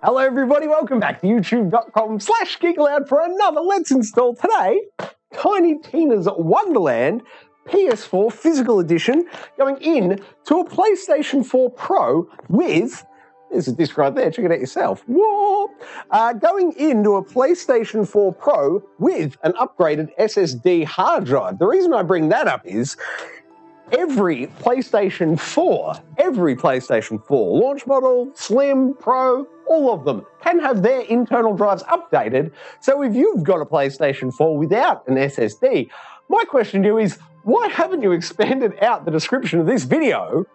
Hello everybody, welcome back to youtube.com/geekaloud for another Let's Install. Today, Tiny Tina's Wonderland PS4 physical edition going in to a PlayStation 4 Pro with, there's a disc right there, check it out yourself. Whoa! Going into a PlayStation 4 Pro with an upgraded SSD hard drive. The reason I bring that up is every PlayStation 4 launch model, Slim, Pro, all of them can have their internal drives updated. So if you've got a PlayStation 4 without an SSD, my question to you is, why haven't you expanded out the description of this video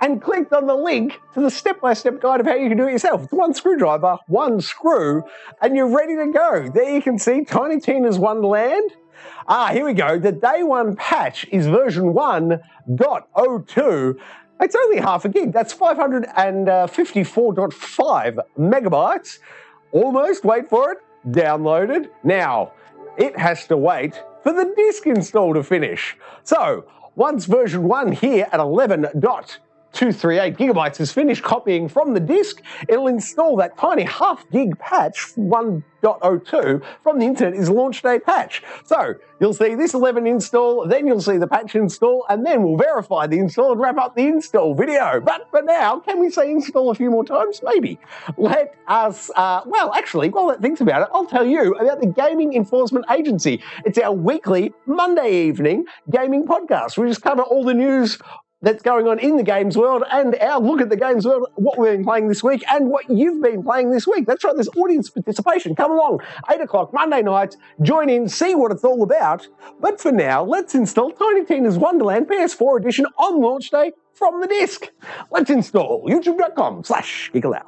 and clicked on the link to the step-by-step guide of how you can do it yourself? It's one screwdriver, one screw, and you're ready to go. There you can see Tiny Tina's Wonderland. Here we go. The day one patch is version 1.02. It's only half a gig. That's 554.5 megabytes. Almost, wait for it, downloaded. Now, it has to wait for the disk install to finish. So, once version 1 here at 11.238 gigabytes is finished copying from the disk, it'll install that tiny half gig patch 1.02 from the internet is launch day patch. So you'll see this 11 install, then you'll see the patch install, and then we'll verify the install and wrap up the install video. But for now, can we say install a few more times? Maybe. Let us, well, actually, while that thinks about it, I'll tell you about the Gaming Enforcement Agency. It's our weekly Monday evening gaming podcast. We just cover all the news that's going on in the games world and our look at the games world, what we've been playing this week and what you've been playing this week. That's right, there's audience participation. Come along, 8 o'clock Monday night, join in, see what it's all about. But for now, let's install Tiny Tina's Wonderland PS4 edition on launch day from the disc. Let's install youtube.com/geekaloud.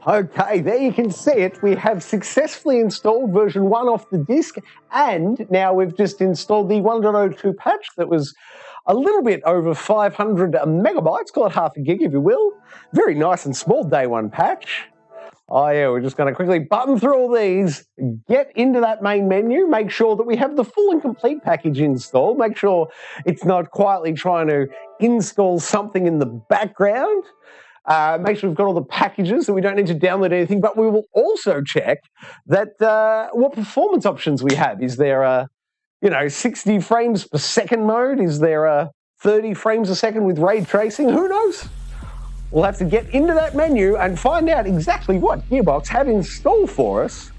Okay, there you can see it. We have successfully installed version 1 off the disk, and now we've just installed the 1.02 patch that was a little bit over 500 megabytes, call it half a gig if you will. Very nice and small day one patch. Oh yeah, we're just going to quickly button through all these, get into that main menu, make sure that we have the full and complete package installed, make sure it's not quietly trying to install something in the background. Make sure we've got all the packages so we don't need to download anything, but we will also check that what performance options we have. Is there a 60 frames per second mode? Is there a 30 frames a second with ray tracing? Who knows? We'll have to get into that menu and find out exactly what Gearbox have installed for us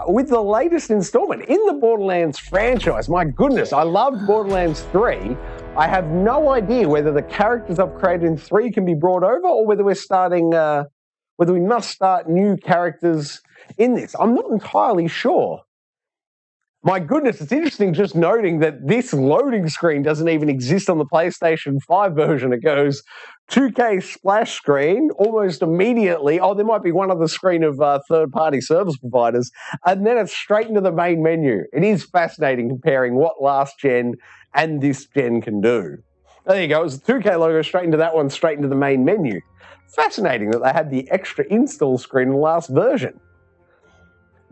with the latest installment in the Borderlands franchise. My goodness, I loved Borderlands 3. I have no idea whether the characters I've created in 3 can be brought over or whether whether we must start new characters in this. I'm not entirely sure. My goodness, it's interesting just noting that this loading screen doesn't even exist on the PlayStation 5 version. It goes 2K splash screen almost immediately. Oh, there might be one other screen of third-party service providers, and then it's straight into the main menu. It is fascinating comparing what last gen and this gen can do. There you go. It was the 2K logo straight into that one, straight into the main menu. Fascinating that they had the extra install screen in the last version.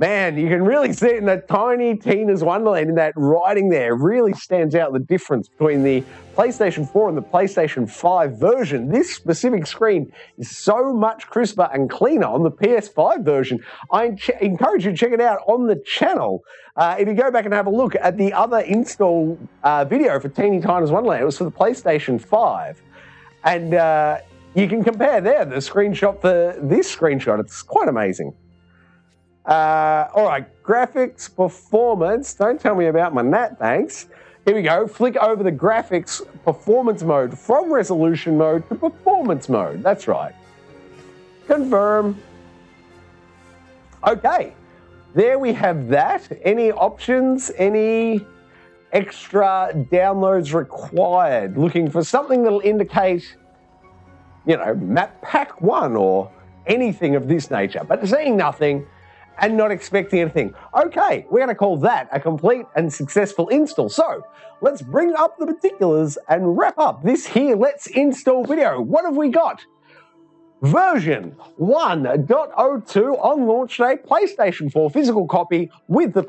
Man, you can really see it in that tiny Tina's Wonderland, in that writing there. It really stands out the difference between the PlayStation 4 and the PlayStation 5 version. This specific screen is so much crisper and cleaner on the PS5 version. I encourage you to check it out on the channel. If you go back and have a look at the other install video for Teeny Tina's Wonderland, it was for the PlayStation 5. And you can compare there the screenshot for this screenshot. It's quite amazing. All right, graphics, performance. Don't tell me about my NAT, thanks. Here we go. Flick over the graphics performance mode from resolution mode to performance mode. That's right. Confirm. Okay, there we have that. Any options? Any extra downloads required? Looking for something that'll indicate, map pack 1 or anything of this nature, but seeing nothing and not expecting anything. Okay, we're going to call that a complete and successful install. So let's bring up the particulars and wrap up this here Let's Install video. What have we got? Version 1.02 on launch day, PlayStation 4 physical copy with the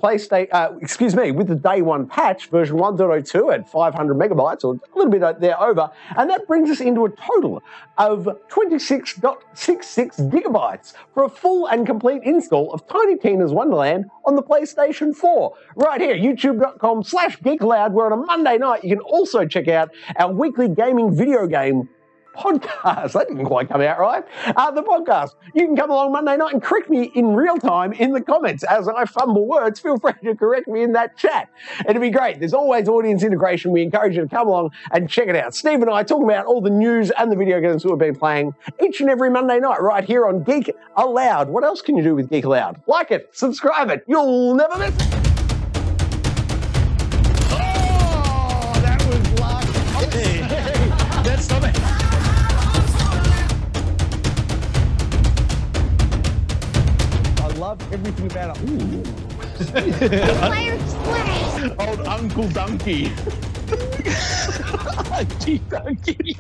with the day one patch, version 1.02 at 500 megabytes or a little bit there over, and that brings us into a total of 26.66 gigabytes for a full and complete install of Tiny Tina's Wonderland on the PlayStation 4. Right here, youtube.com/geekaloud, where on a Monday night you can also check out our weekly gaming video game podcast. That didn't quite come out right. The podcast. You can come along Monday night and correct me in real time in the comments. As I fumble words, feel free to correct me in that chat. It'd be great. There's always audience integration. We encourage you to come along and check it out. Steve and I talk about all the news and the video games that we've been playing each and every Monday night right here on Geek Aloud. What else can you do with Geek Aloud? Like it, subscribe it. You'll never miss it. Oh, that was luck. Hey, that's something. Love everything about it. Ooh. Old Uncle Donkey. Donkey.